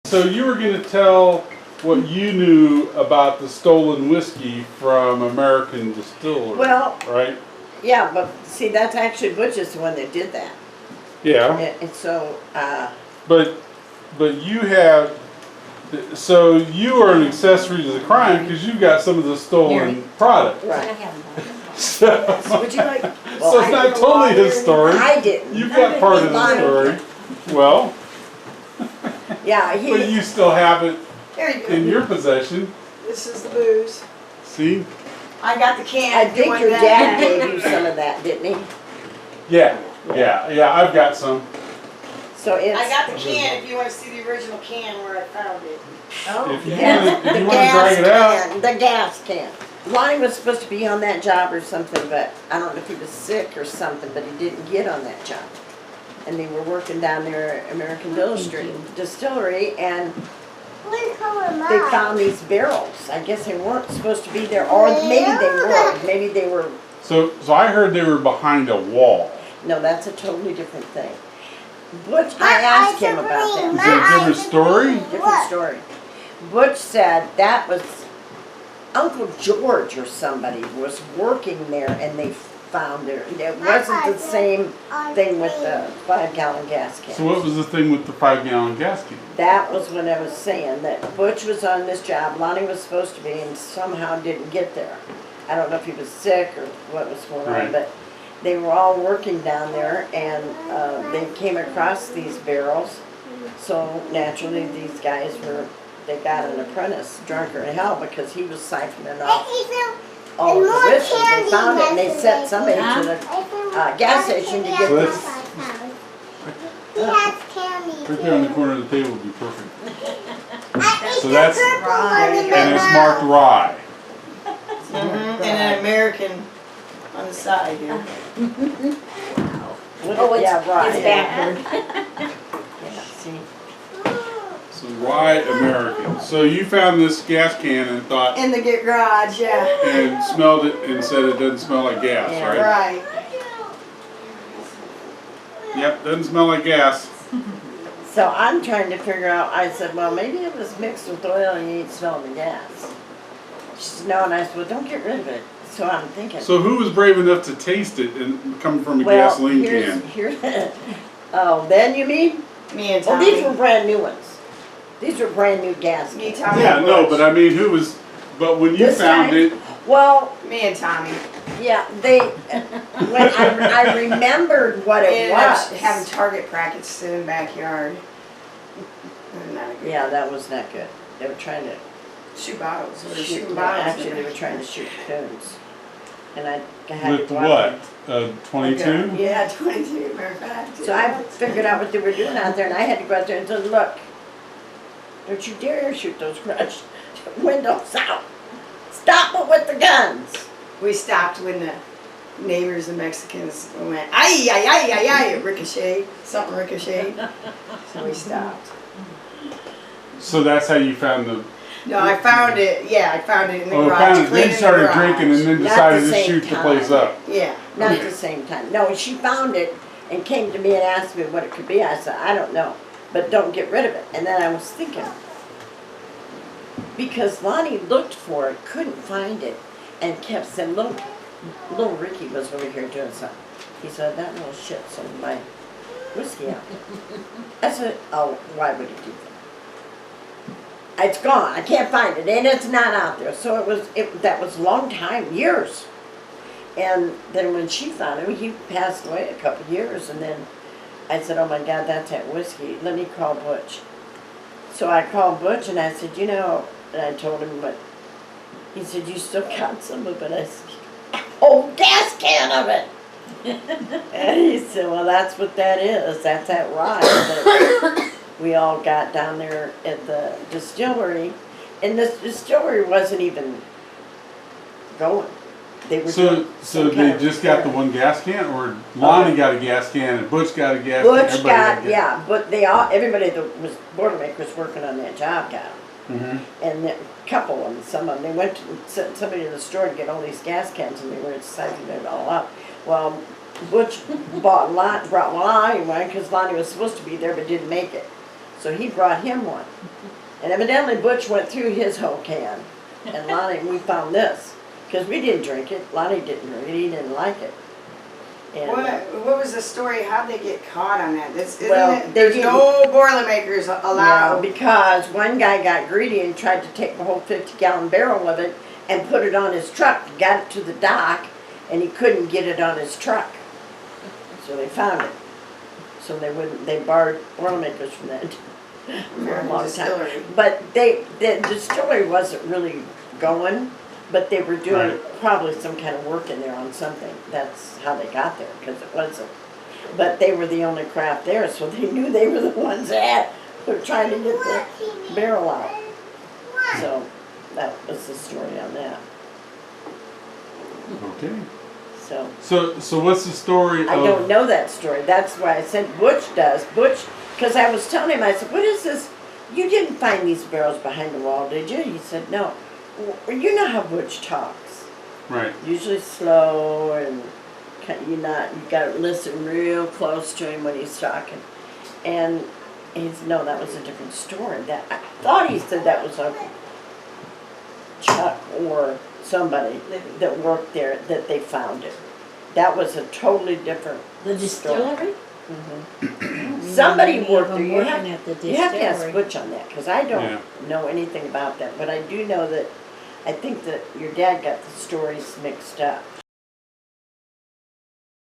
So you were going to tell what you knew about the stolen whiskey from American Distillery, Well, right? Yeah, but see, that's actually Butch is the one that did that. Yeah. And so, But you have, so you are an accessory to the crime because you got some of the stolen product. right. So, Would you like? so it's not totally his story. I didn't. You've got part of the story. Well, Yeah, but you still have it Here you go. in your possession. This is the booze. See? I got the can. I if you think want your that. dad gave you some of that, didn't he? Yeah. I've got some. So it's. I got the can if you want to see the original can where I found it. Oh, If you yeah. want to The drag it out. can, the gas can. Lonnie was supposed to be on that job or something, but I don't know if he was sick or something, but he didn't get on that job. And they were working down there at American Distillery, and they found these barrels. I guess they weren't supposed to be there, or maybe they were. Maybe they were. So I heard they were behind a wall. No, that's a totally different thing. Butch, I asked him about Is that. it a different story? Different story. Butch said that was Uncle George or somebody was working there, and they found it. It wasn't the same thing with the 5-gallon gas can. So what was the thing with the 5-gallon gas can? That was when I was saying that Butch was on this job, Lonnie was supposed to be, and somehow didn't get there. I don't know if he was sick or what was going Right. on, but they were all working down there, and they came across these barrels. So naturally, these guys they got an apprentice drunker in hell because he was siphoning off all of the whiskey. They found it, and they sent somebody to the gas station to get So this. He has candy. Right there on the corner of the table would be perfect. I ate So the that's- purple one in my And it's mouth. marked rye. And an American on the side here. Oh, yeah, right. It's backward. Yeah, see. So rye American. So you found this gas can and thought, In the garage, yeah. and smelled it and said it doesn't smell like gas, Yeah. right? Right. Yep, doesn't smell like gas. So I'm trying to figure out, I said, well, maybe it was mixed with oil and you ain't smelling the gas. She said, no, and I said, well, don't get rid of it. So I'm thinking. So who was brave enough to taste it and coming from a well, gasoline can? Oh, then you mean? Me and Oh, Tommy. these were brand new ones. These were brand new gas Me, cans. Tommy. Yeah, no, but I mean, who was, but when you This found guy? it, Well, Me and Tommy. yeah, when I remembered what We it ended up was. having target practice in the backyard. Not a good- Yeah, that was not good. They were trying to Shoot bottles. We were shoot, shooting bottles. actually they were trying to shoot coons. And I had with to go out what, 22? Yeah, 22, matter of fact. there. So I figured out what they were doing out there, and I had to go out there and say, look, don't you dare shoot those garage windows out. Stop it with the guns. We stopped when the neighbors, the Mexicans, went, ay, ay, ay, ay, ay, it ricocheted. Something ricocheted. So we stopped. So that's how you found the, No, I found it, yeah, I found it in the oh, garage. found it, cleaning then the started garage. drinking and then Not decided the to same shoot the time. place up. Yeah. Not at the same time. No, she found it and came to me and asked me what it could be. I said, I don't know, but don't get rid of it. And then I was thinking, because Lonnie looked for it, couldn't find it, and kept saying, little Ricky was over here doing something. He said, that little shit sold my whiskey out. I said, oh, why would he do that? It's gone. I can't find it, and it's not out there. So that was a long time, years. And then when she found him, he passed away a couple of years, and then I said, oh my God, that's that whiskey. Let me call Butch. So I called Butch, and I said, you know, and I told him what, he said, you still got some of it? I said, oh, gas can of it. And he said, well, that's what that is. That's that rye that we all got down there at the distillery. And this distillery wasn't even going. They were So, doing so some kind they of just got the repair. one gas can, or Lonnie got a gas can, and Butch got a gas can, Butch everybody got, a gas. yeah, but everybody that was Boilermakers working on that job got them. Mm-hmm. And a couple of them, some of them, they went to sent somebody to the store to get all these gas cans, and they were sizing it all up. Well, Butch brought Lonnie one because Lonnie was supposed to be there but didn't make it. So he brought him one. And evidently Butch went through his whole can. And Lonnie, we found this. Because we didn't drink it. Lonnie didn't drink it. He didn't like it. And, What was the story? How'd they get caught on that? Isn't Well, it? they There's didn't- no Boilermakers allowed. no, because one guy got greedy and tried to take the whole 50-gallon barrel of it and put it on his truck. He got it to the dock, and he couldn't get it on his truck. So they found it. So they borrowed Boilermakers from that for a American long time. Distillery. But the distillery wasn't really going, but they were doing Right. probably some kind of work in there on something. That's how they got there, because it wasn't. But they were the only craft there, so they knew they were the ones that were trying to get the barrel out. So that was the story on that. Okay. So So what's the story of? I don't know that story. That's why I said Butch does. Butch, because I was telling him, I said, what is this? You didn't find these barrels behind the wall, did you? He said, no. Well, you know how Butch talks. Right. Usually slow and you gotta listen real close to him when he's talking. And he's, no, that was a different story. That I thought he said that was Uncle Chuck or somebody that worked there that they found it. That was a totally different The distillery? Somebody Maybe worked even there. working at the You have to ask distillery. Butch on that, because I don't Yeah. know anything about that. But I do know that I think that your dad got the stories mixed up.